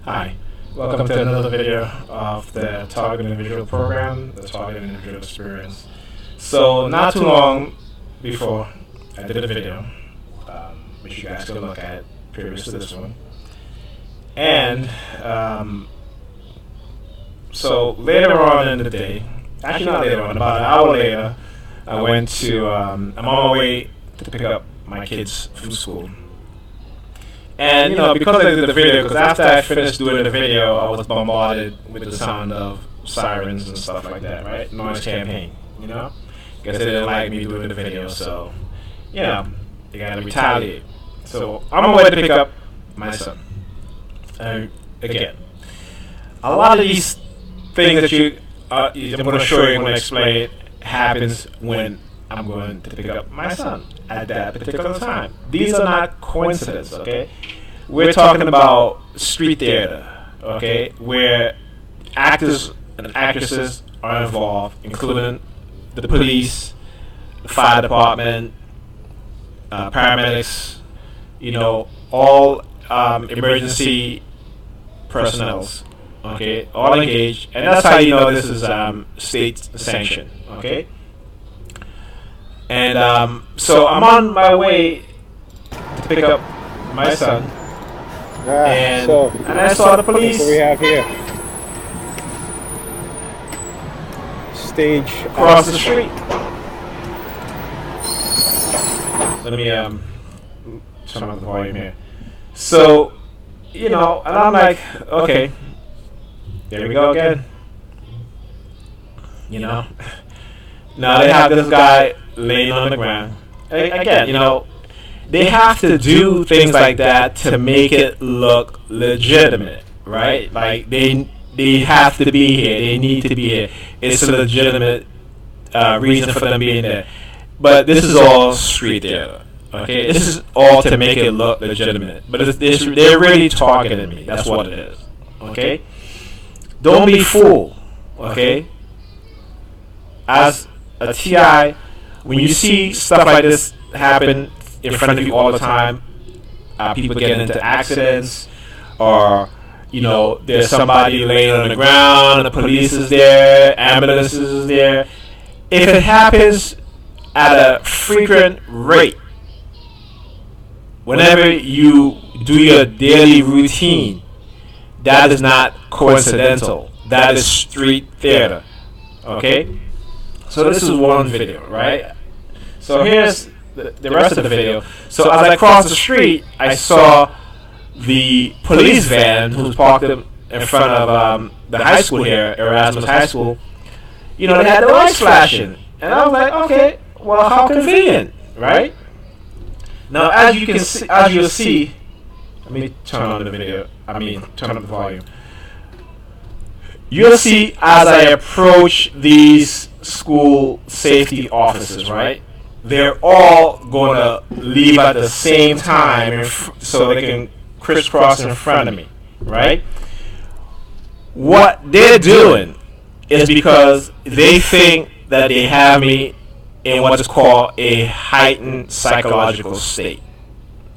Hi, welcome to another video of the Target Individual program, the Target Individual Experience. So not too long before I did a video, which you guys can look at previous to this one. And so later on in the day, actually not later on, about an hour later, I went to, I'm on my way to pick up my kids from school. And because I did the video, because after I finished doing the video, I was bombarded with the sound of sirens and stuff like that, right? Noise campaign, Guess they didn't like me doing the video, so, they gotta retaliate. So I'm on my way to pick up my son. Again, a lot of these things that I'm going to show you, I'm going to explain, happens when I'm going to pick up my son at that particular time. These are not coincidences, okay? We're talking about street theater, okay, where actors and actresses are involved, including the police, the fire department, paramedics, all emergency personnel, okay, all engaged, and that's how you know this is state sanctioned, okay? And so I'm on my way to pick up my son, and I saw the police. What we have here, stage across the street. Let me turn on the volume here. So, and I'm like, okay, there we go again. Now they have this guy laying on the ground. Again, they have to do things like that to make it look legitimate, right? Like they have to be here. They need to be here. It's a legitimate reason for them being there. But this is all street theater, okay? This is all to make it look legitimate. But they're really targeting me. That's what it is, okay? Don't be fooled, okay? As a TI, when you see stuff like this happen in front of you all the time, people getting into accidents, or there's somebody laying on the ground, the police is there, ambulances is there. If it happens at a frequent rate, whenever you do your daily routine, that is not coincidental. That is street theater, okay? So this is one video, right? So here's the rest of the video. So as I crossed the street, I saw the police van who's parked in front of the high school here, Erasmus High School. They had the lights flashing, and I was like, okay, well, how convenient, right? Now, as you'll see, let me turn on the video. Turn up the volume. You'll see as I approach these school safety officers, right? They're all going to leave at the same time so they can crisscross in front of me, right? What they're doing is because they think that they have me in what is called a heightened psychological state,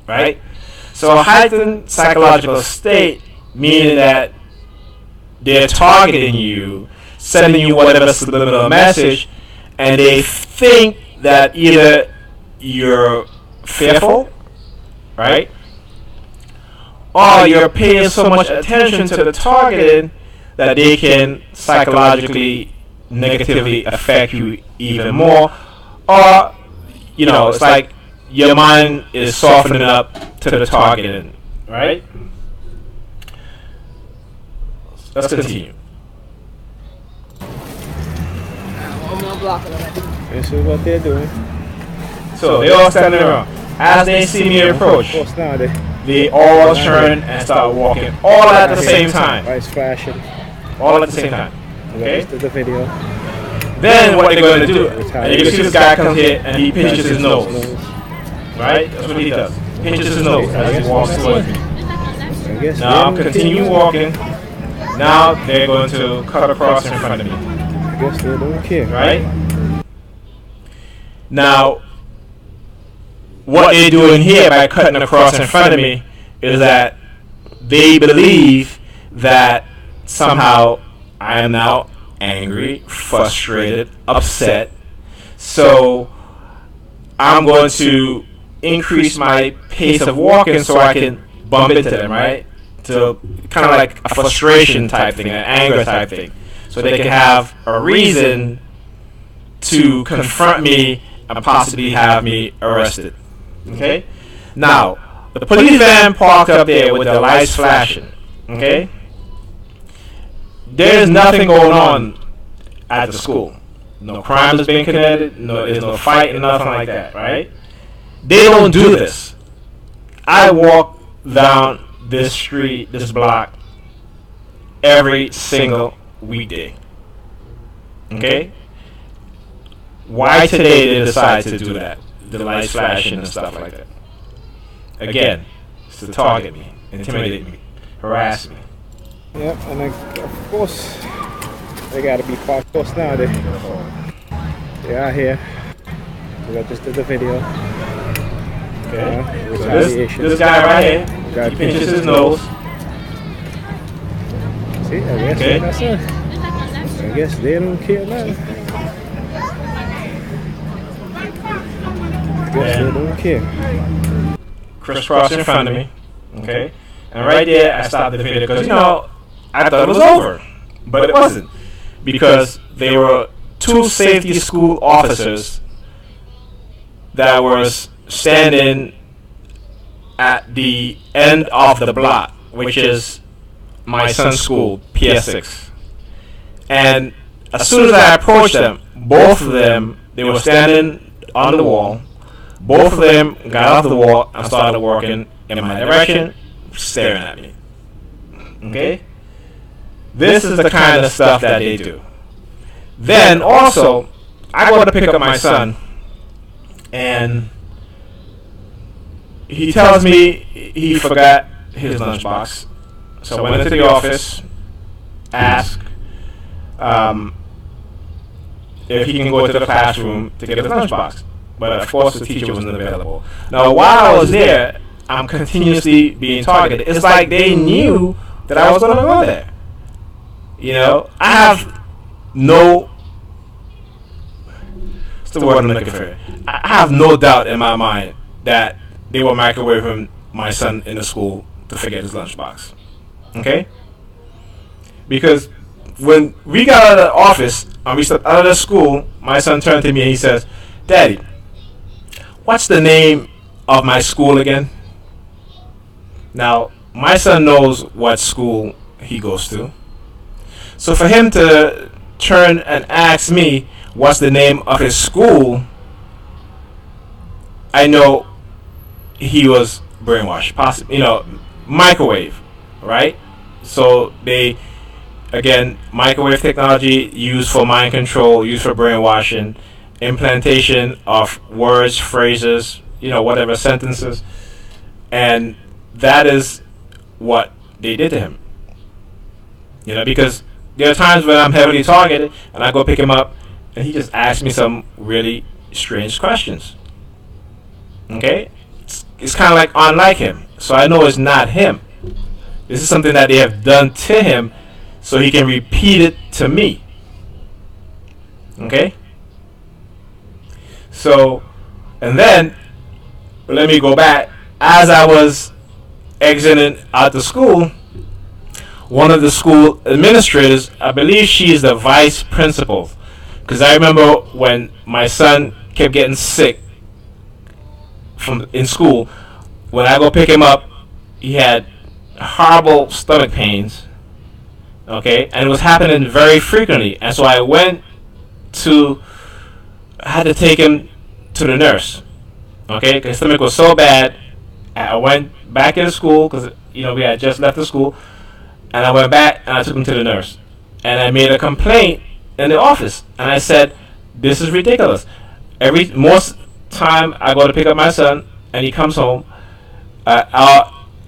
right? So a heightened psychological state meaning that they're targeting you, sending you whatever subliminal message, and they think that either you're fearful, right, or you're paying so much attention to the targeting that they can psychologically negatively affect you even more, or it's like your mind is softening up to the targeting, right? Let's continue. This is what they're doing. So they all standing around. As they see me approach, they all turn and start walking, all at the same time. Lights flashing. All at the same time. Okay? The video. Then what they're going to do, and you can see this guy comes here and he pinches his nose. Right? That's what he does. Pinches his nose as he walks towards me. Now continue walking. Now they're going to cut across in front of me. I guess they don't care. Right? Now, what they're doing here by cutting across in front of me is that they believe that somehow I am now angry, frustrated, upset. So I'm going to increase my pace of walking so I can bump into them, right? To kind of like a frustration type thing, an anger type thing, so they can have a reason to confront me and possibly have me arrested. Okay? Now, the police van parked up there with the lights flashing. Okay? There's nothing going on at the school. No crime is being committed. No, there's no fight and nothing like that, right? They don't do this. I walk down this street, this block, every single weekday. Okay? Why today they decide to do that? The lights flashing and stuff like that. Again, it's to target me, intimidate me, harass me. Yep, and of course, they gotta be parked close now. They are here. I just did the video. Okay. So this guy right here, he pinches his nose. See, I guess that's it. I guess they don't care now. I guess they don't care. Crisscross in front of me. Okay. And right there, I stopped the video because, I thought it was over. But it wasn't. Because there were two safety school officers that were standing at the end of the block, which is my son's school, PS6. And as soon as I approached them, both of them, they were standing on the wall. Both of them got off the wall and started walking in my direction, staring at me. Okay? This is the kind of stuff that they do. Then also, I go to pick up my son, and he tells me he forgot his lunchbox. So I went into the office, asked if he can go to the classroom to get his lunchbox. But of course the teacher wasn't available. Now while I was there, I'm continuously being targeted. It's like they knew that I was going to go there. I have no... What's the word I'm looking for? I have no doubt in my mind that they were microwaving my son in the school to forget his lunchbox. Okay? Because when we got out of the office and we stepped out of the school, my son turned to me and he says, "Daddy, what's the name of my school again?" Now, my son knows what school he goes to. So for him to turn and ask me what's the name of his school, I know he was brainwashed, possibly, microwave, right? So they, again, microwave technology used for mind control, used for brainwashing, implantation of words, phrases, whatever, sentences, and that is what they did to him. Because there are times when I'm heavily targeted and I go pick him up and he just asks me some really strange questions. Okay? It's kind of like unlike him. So I know it's not him. This is something that they have done to him so he can repeat it to me. Okay? So, and then, let me go back. As I was exiting out the school, one of the school administrators, I believe she is the vice principal, because I remember when my son kept getting sick in school, when I go pick him up, he had horrible stomach pains, okay, and it was happening very frequently, and so I had to take him to the nurse, okay, because his stomach was so bad. I went back into school, because, we had just left the school, and I went back and I took him to the nurse, and I made a complaint in the office, and I said, "This is ridiculous. Most time I go to pick up my son, and he comes home, as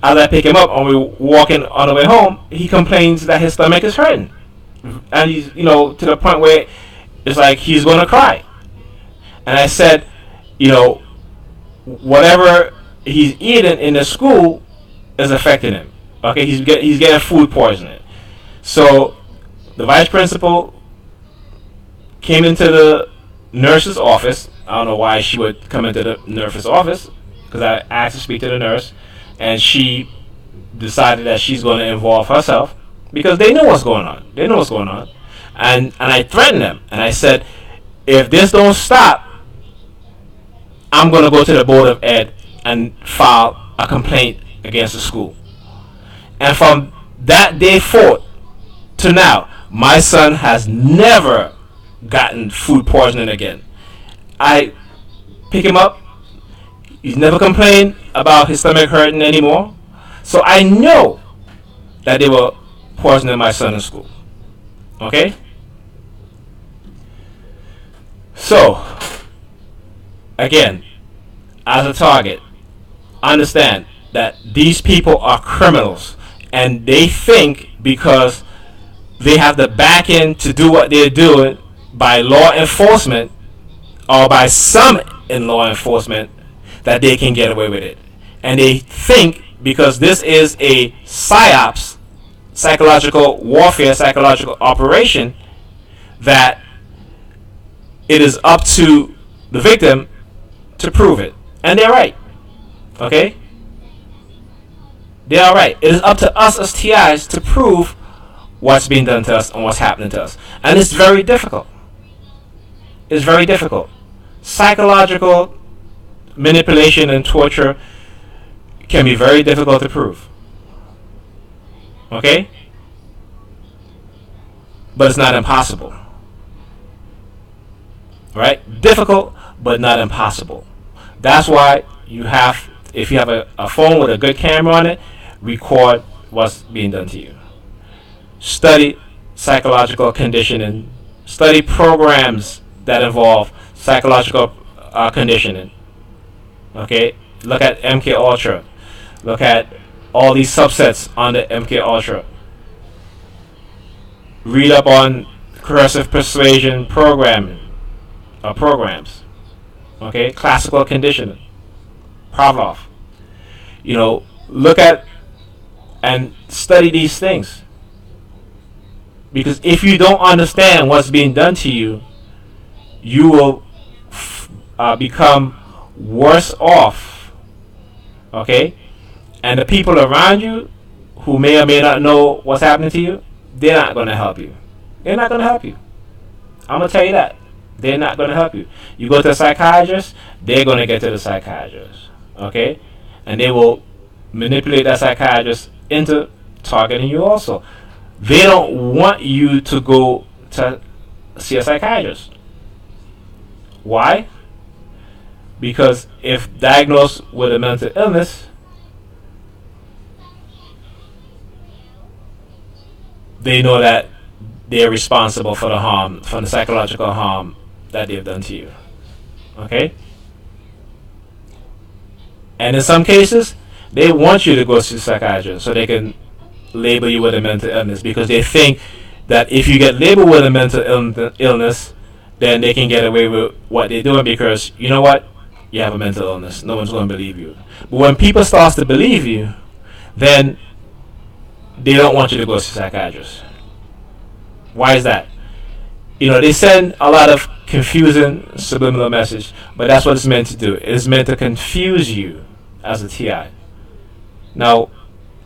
I pick him up and we're walking on the way home, he complains that his stomach is hurting, and he's, to the point where it's like he's going to cry." And I said, whatever he's eating in the school is affecting him. Okay, he's getting food poisoning. So the vice principal came into the nurse's office. I don't know why she would come into the nurse's office, because I asked to speak to the nurse, and she decided that she's going to involve herself because they know what's going on. They know what's going on, and I threatened them, and I said, if this don't stop, I'm going to go to the board of ed and file a complaint against the school. And from that day forth to now, my son has never gotten food poisoning again. I pick him up. He's never complained about his stomach hurting anymore. So I know that they were poisoning my son in school. Okay? So, again, as a target, understand that these people are criminals, and they think because they have the back end to do what they're doing by law enforcement, or by some in law enforcement, that they can get away with it. And they think because this is a psyops, psychological warfare, psychological operation, that it is up to the victim to prove it. And they're right. Okay? They are right. It is up to us as TIs to prove what's being done to us and what's happening to us. And it's very difficult. It's very difficult. Psychological manipulation and torture can be very difficult to prove. Okay? But it's not impossible. Right? Difficult, but not impossible. That's why you have, if you have a phone with a good camera on it, record what's being done to you. Study psychological conditioning. Study programs that involve psychological conditioning. Okay? Look at MK Ultra. Look at all these subsets on the MK Ultra. Read up on coercive persuasion programming programs. Okay? Classical conditioning. Pavlov. You know, look at and study these things. Because if you don't understand what's being done to you, you will become worse off. Okay? And the people around you who may or may not know what's happening to you, they're not going to help you. They're not going to help you. I'm going to tell you that. They're not going to help you. You go to a psychiatrist, they're going to get to the psychiatrist. Okay? And they will manipulate that psychiatrist into targeting you also. They don't want you to go to see a psychiatrist. Why? Because if diagnosed with a mental illness, they know that they're responsible for the harm, for the psychological harm that they've done to you. Okay? And in some cases, they want you to go see a psychiatrist so they can label you with a mental illness, because they think that if you get labeled with a mental illness, then they can get away with what they're doing, because you know what? You have a mental illness. No one's going to believe you. But when people start to believe you, then they don't want you to go see a psychiatrist. Why is that? You know, they send a lot of confusing subliminal message, but that's what it's meant to do. It's meant to confuse you as a TI. Now,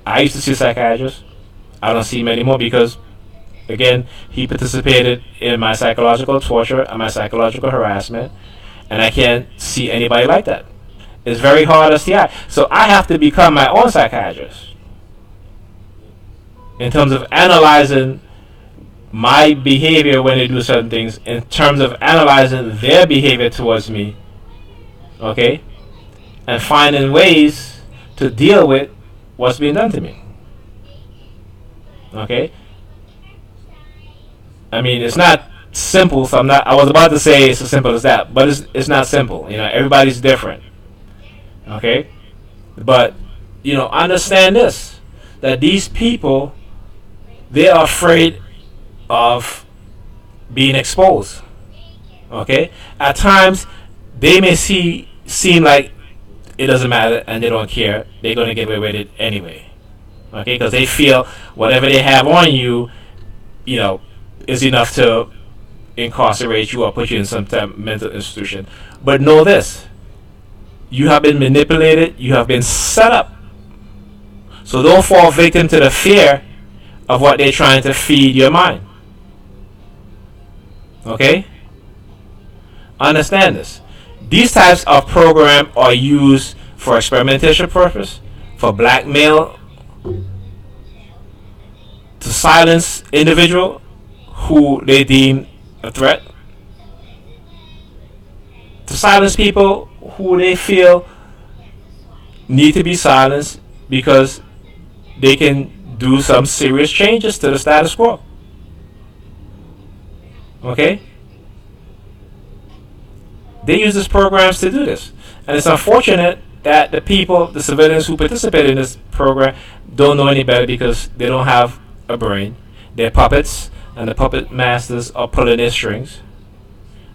I used to see a psychiatrist. I don't see him anymore because, again, he participated in my psychological torture and my psychological harassment, and I can't see anybody like that. It's very hard as TI. So I have to become my own psychiatrist in terms of analyzing my behavior when they do certain things, in terms of analyzing their behavior towards me, okay, and finding ways to deal with what's being done to me. Okay? I mean, it's not simple, so I was about to say it's as simple as that, but it's not simple. You know, everybody's different. Okay? But, you know, understand this, that these people, they are afraid of being exposed. Okay? At times, they may seem like it doesn't matter and they don't care. They're going to get away with it anyway. Okay, because they feel whatever they have on you, is enough to incarcerate you or put you in some type of mental institution. But know this: you have been manipulated. You have been set up. So don't fall victim to the fear of what they're trying to feed your mind. Okay? Understand this. These types of programs are used for experimentation purpose, for blackmail, to silence individual who they deem a threat, to silence people who they feel need to be silenced because they can do some serious changes to the status quo. Okay? They use these programs to do this. And it's unfortunate that the people, the civilians who participate in this program, don't know any better because they don't have a brain. They're puppets, and the puppet masters are pulling their strings.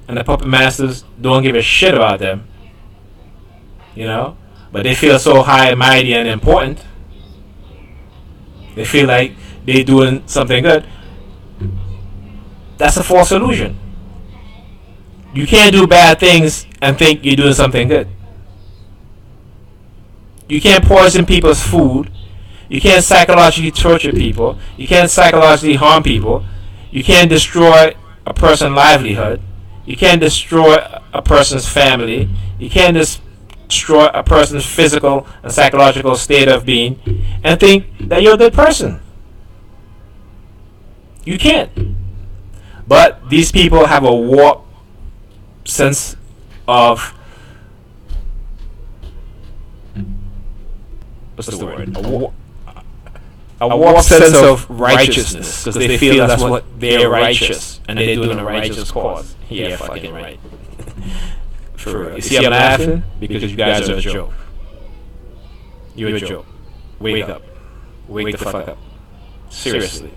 And the puppet masters don't give a shit about them. But they feel so high and mighty and important. They feel like they're doing something good. That's a false illusion. You can't do bad things and think you're doing something good. You can't poison people's food. You can't psychologically torture people. You can't psychologically harm people. You can't destroy a person's livelihood. You can't destroy a person's family. You can't destroy a person's physical and psychological state of being and think that you're a good person. You can't. But these people have a warped sense of, what's the word? A warped sense of righteousness, because they feel that's what they're righteous, and they're doing a righteous cause. Yeah, fucking right. For real. You see, I'm laughing because you guys are a joke. You're a joke. Wake up. Wake the fuck up. Seriously.